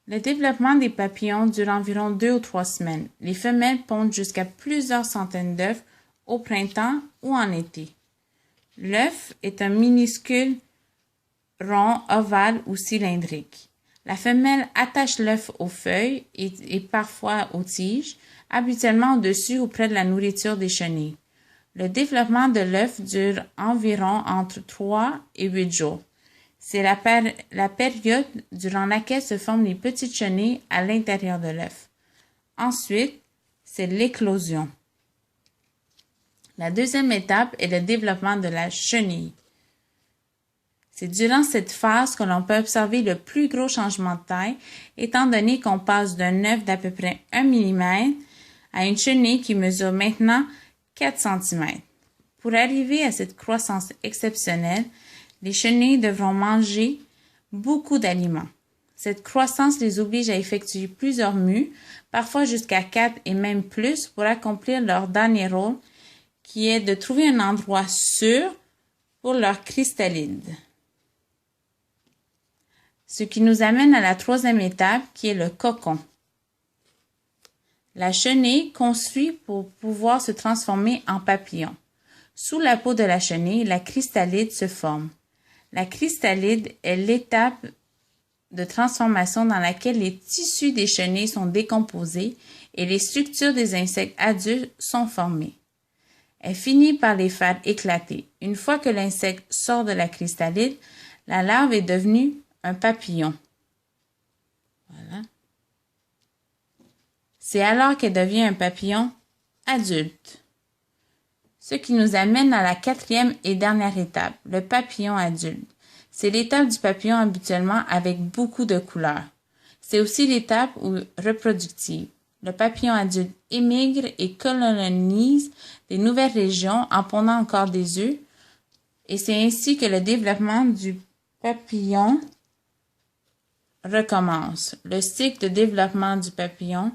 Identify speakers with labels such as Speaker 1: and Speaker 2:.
Speaker 1: Le développement des papillons dure environ 2 ou 3 semaines. Les femelles pondent jusqu'à plusieurs centaines d'œufs au printemps ou en été. L'œuf est un minuscule rond, ovale ou cylindrique. La femelle attache l'œuf aux feuilles et parfois aux tiges, habituellement au-dessus ou près de la nourriture des chenilles. Le développement de l'œuf dure environ entre 3 et 8 jours. C'est la période durant laquelle se forment les petites chenilles à l'intérieur de l'œuf. Ensuite, c'est l'éclosion. La deuxième étape est le développement de la chenille. C'est durant cette phase que l'on peut observer le plus gros changement de taille, étant donné qu'on passe d'un œuf d'à peu près 1 mm à une chenille qui mesure maintenant 4 cm. Pour arriver à cette croissance exceptionnelle, les chenilles devront manger beaucoup d'aliments. Cette croissance les oblige à effectuer plusieurs mues, parfois jusqu'à 4 et même plus, pour accomplir leur dernier rôle, qui est de trouver un endroit sûr pour leur chrystalide. Ce qui nous amène à la troisième étape, qui est le cocon. La chenille construit pour pouvoir se transformer en papillon. Sous la peau de la chenille, la chrystalide se forme. La chrystalide est l'étape de transformation dans laquelle les tissus des chenilles sont décomposés et les structures des insectes adultes sont formées. Elle finit par les faire éclater. Une fois que l'insecte sort de la chrystalide, la larve est devenue un papillon. Voilà. C'est alors qu'elle devient un papillon adulte. Ce qui nous amène à la quatrième et dernière étape, le papillon adulte. C'est l'étape du papillon habituellement avec beaucoup de couleurs. C'est aussi l'étape reproductive. Le papillon adulte émigre et colonise des nouvelles régions en pondant encore des œufs, et c'est ainsi que le développement du papillon recommence. Le cycle de développement du papillon